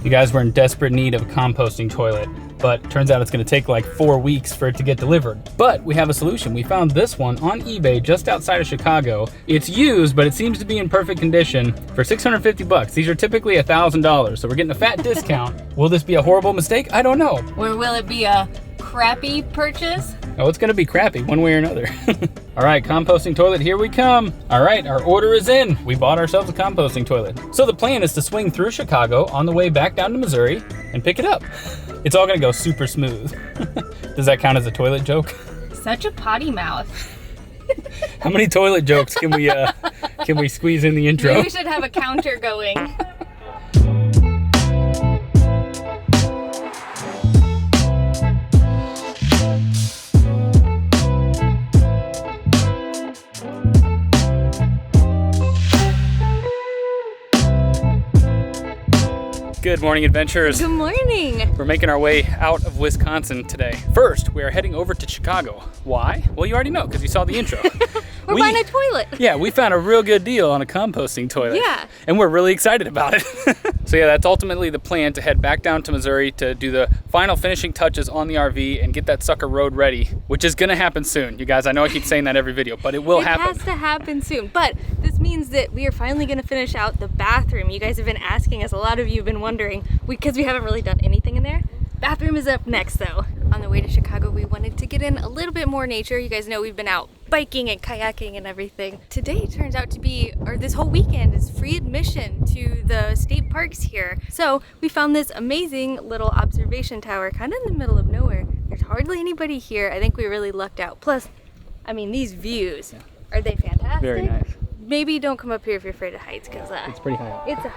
You guys were in desperate need of a composting toilet, but turns out it's gonna take like 4 weeks for it to get delivered. But we have a solution. We found this one on eBay just outside of Chicago. It's used, but it seems to be in perfect condition for 650 bucks. These are typically $1,000, so we're getting a fat discount. Will this be a horrible mistake? I don't know. Or will it be a crappy purchase? Oh, it's gonna be crappy one way or another. All right, composting toilet, here we come. All right, our order is in. We bought ourselves a composting toilet. So the plan is to swing through Chicago on the way back down to Missouri and pick it up. It's all gonna go super smooth. Does that count as a toilet joke? Such a potty mouth. How many toilet jokes can we squeeze in the intro? Maybe we should have a counter going. Good morning, adventurers. Good morning. We're making our way out of Wisconsin today. First, we are heading over to Chicago. Why? Well, you already know because you saw the intro. We're buying a toilet. Yeah, we found a real good deal on a composting toilet. Yeah. And we're really excited about it. So yeah, that's ultimately the plan, to head back down to Missouri to do the final finishing touches on the RV and get that sucker road ready, which is gonna happen soon. You guys, I know I keep saying that every video, but it will happen. It has to happen soon. But this means that we are finally gonna finish out the bathroom. You guys have been asking us, a lot of you have been wondering, because we haven't really done anything in there. Bathroom is up next though. On the way to Chicago, we wanted to get in a little bit more nature. You guys know we've been out biking and kayaking and everything. Today turns out to be, or this whole weekend is free admission to the state parks here. So we found this amazing little observation tower kind of in the middle of nowhere. There's hardly anybody here. I think we really lucked out. Plus, I mean, these views, are they fantastic? Very nice. Maybe don't come up here if you're afraid of heights, because It's pretty high up. it's a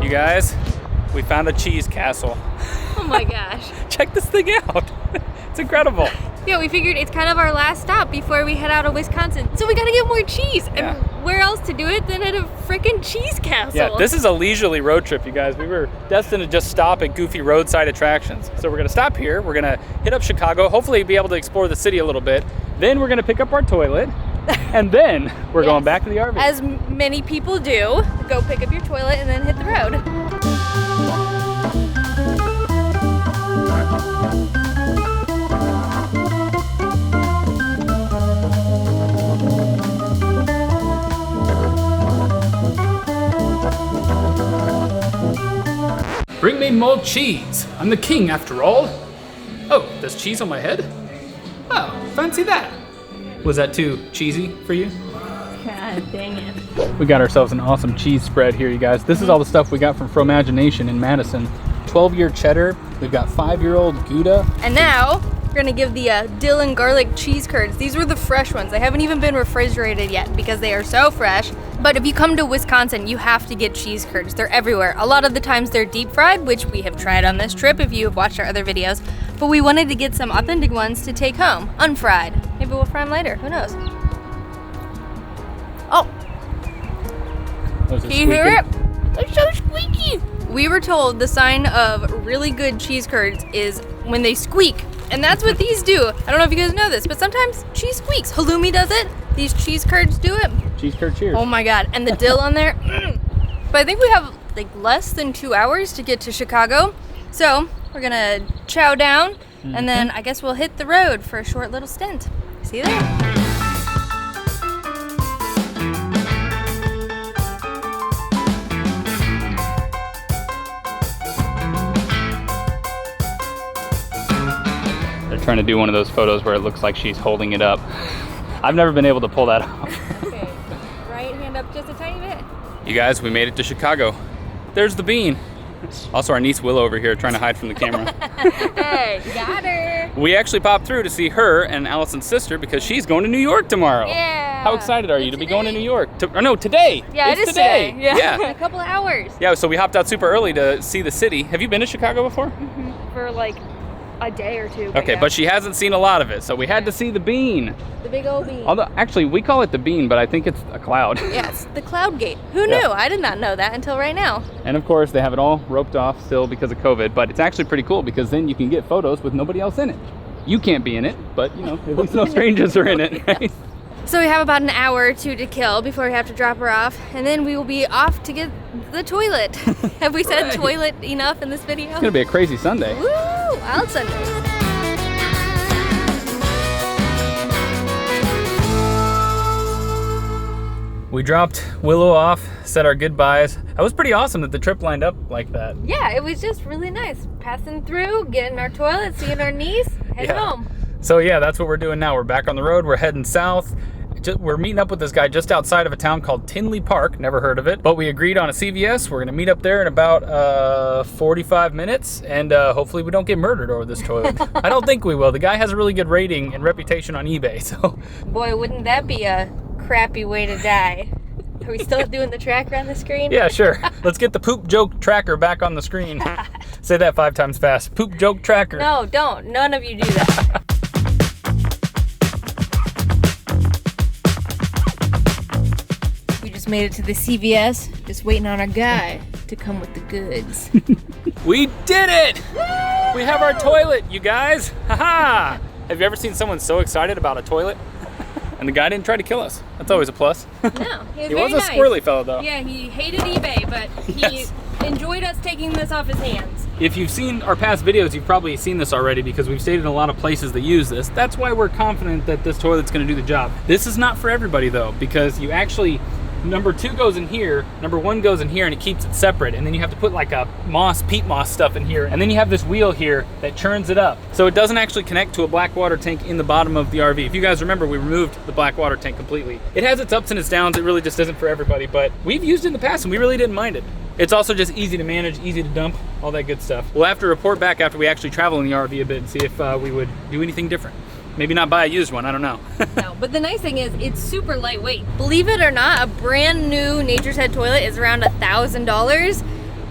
You guys, we found a cheese castle. oh my gosh. Check this thing out. It's incredible. Yeah, we figured it's kind of our last stop before we head out of Wisconsin. So we gotta get more cheese. Yeah. And where else to do it than at a freaking cheese castle? Yeah, this is a leisurely road trip, you guys. We were destined to just stop at goofy roadside attractions. So we're gonna stop here. We're gonna hit up Chicago, hopefully be able to explore the city a little bit. Then we're gonna pick up our toilet. And then we're going back to the RV. As many people do, go pick up your toilet and then hit the road. Bring me more cheese. I'm the king after all. Oh, there's cheese on my head? Oh, fancy that. Was that too cheesy for you? God dang it. We got ourselves an awesome cheese spread here, you guys. This is all the stuff we got from Fromagination in Madison. 12-year cheddar. We've got 5-year-old Gouda. And now, we're gonna give the dill and garlic cheese curds. These were the fresh ones. They haven't even been refrigerated yet because they are so fresh. But if you come to Wisconsin, you have to get cheese curds. They're everywhere. A lot of the times they're deep fried, which we have tried on this trip if you have watched our other videos. But we wanted to get some authentic ones to take home, unfried. Maybe we'll fry them later, who knows? Oh, can you hear it? They're so squeaky. We were told the sign of really good cheese curds is when they squeak. And that's what these do. I don't know if you guys know this, but sometimes cheese squeaks. Halloumi does it. These cheese curds do it. Cheese curd cheers. Oh my God, and the dill on there. But I think we have like less than 2 hours to get to Chicago. So we're gonna chow down and then I guess we'll hit the road for a short little stint. See you there. Trying to do one of those photos where it looks like she's holding it up. I've never been able to pull that off. Okay, right hand up just a tiny bit. You guys, we made it to Chicago. There's the bean. Also, our niece Willow over here trying to hide from the camera. Hey, got her. We actually popped through to see her and Allison's sister because she's going to New York tomorrow. Yeah. How excited are you to be going to New York? Today. Yeah, it's it is today. Yeah. In a couple of hours. Yeah, so we hopped out super early to see the city. Have you been to Chicago before? For like a day or two. Okay, yeah. but she hasn't seen a lot of it, so we had to see the bean. The big old bean. Although, actually, we call it the bean, but I think it's a cloud. Yes, the cloud gate. Who knew? I did not know that until right now. And of course, they have it all roped off still because of COVID, but it's actually pretty cool because then you can get photos with nobody else in it. You can't be in it, but you know, at least no strangers are in it, right? So we have about an hour or two to kill before we have to drop her off, and then we will be off to get the toilet. Have we said toilet enough in this video? It's gonna be a crazy Sunday. Woo! Wild Sunday. We dropped Willow off, said our goodbyes. That was pretty awesome that the trip lined up like that. Yeah, it was just really nice. Passing through, getting our toilet, seeing our niece, heading home. So yeah, that's what we're doing now. We're back on the road, we're heading south. We're meeting up with this guy just outside of a town called Tinley Park. Never heard of it, but we agreed on a CVS. We're gonna meet up there in about 45 minutes, and hopefully we don't get murdered over this toilet. I don't think we will. The guy has a really good rating and reputation on eBay, so. Boy, wouldn't that be a crappy way to die. Are we still doing the tracker on the screen? Yeah, sure. Let's get the poop joke tracker back on the screen. Say that 5 times fast. Poop joke tracker. No, don't. None of you do that. Made it to the CVS, just waiting on our guy to come with the goods. We did it! Woo! We have our toilet, you guys! Haha! Have you ever seen someone so excited about a toilet? And the guy didn't try to kill us. That's always a plus. No, he was a squirrely fellow though. Yeah, he hated eBay, but he enjoyed us taking this off his hands. If you've seen our past videos, you've probably seen this already because we've stayed in a lot of places that use this. That's why we're confident that this toilet's gonna do the job. This is not for everybody though, because you actually, number 2 goes in here, number 1 goes in here, and it keeps it separate. And then you have to put like a peat moss stuff in here. And then you have this wheel here that churns it up. So it doesn't actually connect to a black water tank in the bottom of the RV. If you guys remember, we removed the black water tank completely. It has its ups and its downs. It really just isn't for everybody, but we've used it in the past and we really didn't mind it. It's also just easy to manage, easy to dump, all that good stuff. We'll have to report back after we actually travel in the RV a bit and see if we would do anything different. Maybe not buy a used one, I don't know. No, but the nice thing is it's super lightweight. Believe it or not, a brand new Nature's Head toilet is around $1,000,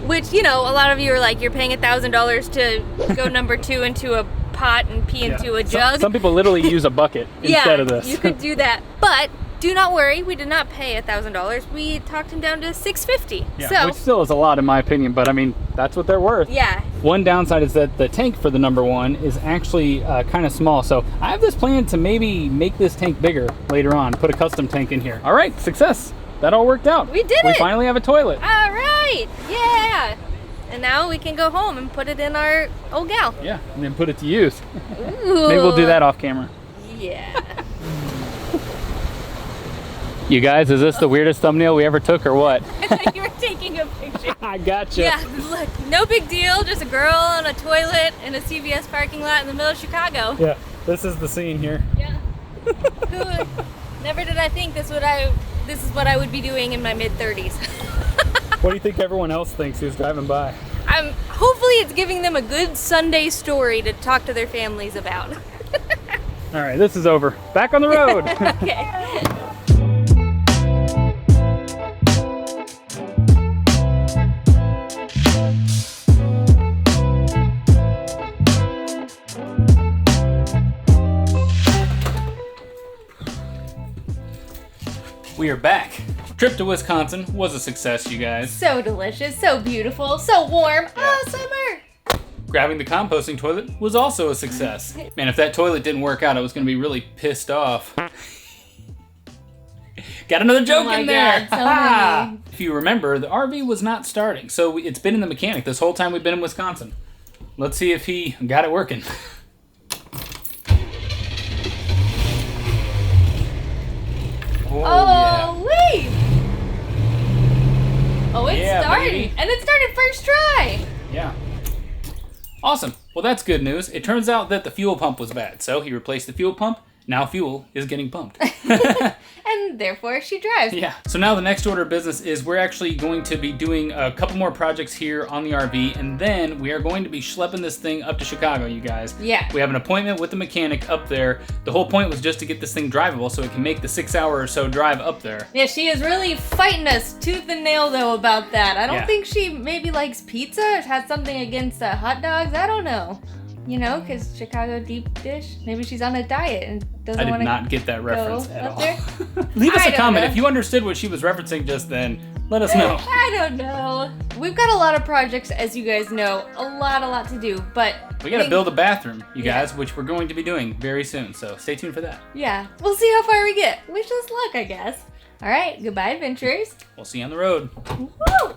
which, you know, a lot of you are like, you're paying $1,000 to go number 2 into a pot and pee into a jug. Some people literally use a bucket instead of this. You could do that, but do not worry, we did not pay $1,000. We talked him down to $650. Yeah, so, which still is a lot in my opinion, but I mean, that's what they're worth. Yeah. One downside is that the tank for the number 1 is actually kind of small. So I have this plan to maybe make this tank bigger later on, put a custom tank in here. All right, success. That all worked out. We did it. We finally have a toilet. All right, yeah. And now we can go home and put it in our old gal. Yeah, and then put it to use. Ooh. Maybe we'll do that off camera. Yeah. You guys, is this the weirdest thumbnail we ever took or what? I thought you were taking a picture. I gotcha. Yeah, look, no big deal. Just a girl on a toilet in a CVS parking lot in the middle of Chicago. Yeah, this is the scene here. Yeah. Never did I think this is what I would be doing in my mid-30s. What do you think everyone else thinks who's driving by? Hopefully it's giving them a good Sunday story to talk to their families about. All right, this is over. Back on the road. Okay. We are back. Trip to Wisconsin was a success, you guys. So delicious, so beautiful, so warm. Yeah. Oh, summer. Grabbing the composting toilet was also a success. Man, if that toilet didn't work out, I was gonna be really pissed off. Got another joke in there. God, so many. If you remember, the RV was not starting, so it's been in the mechanic this whole time we've been in Wisconsin. Let's see if he got it working. Oh, wait. Oh, it's Yeah, starting. baby. And it started first try. Yeah. Awesome. Well, that's good news. It turns out that the fuel pump was bad, so he replaced the fuel pump. Now fuel is getting pumped. And therefore she drives. Yeah. So now the next order of business is we're actually going to be doing a couple more projects here on the RV, and then we are going to be schlepping this thing up to Chicago, you guys. Yeah. We have an appointment with the mechanic up there. The whole point was just to get this thing drivable so it can make the 6-hour or so drive up there. Yeah, she is really fighting us tooth and nail though about that. I don't Yeah. think she maybe likes pizza or has something against hot dogs. I don't know. You know, because Chicago deep dish. Maybe she's on a diet and doesn't I want did to not get that reference at up all. there. Leave us I a don't comment know. if you understood what she was referencing just then. Let us know. I don't know. We've got a lot of projects, as you guys know. A lot to do, but... We gotta build a bathroom, you guys, which we're going to be doing very soon, so stay tuned for that. Yeah, we'll see how far we get. Wish us luck, I guess. All right, goodbye, adventurers. We'll see you on the road. Woo!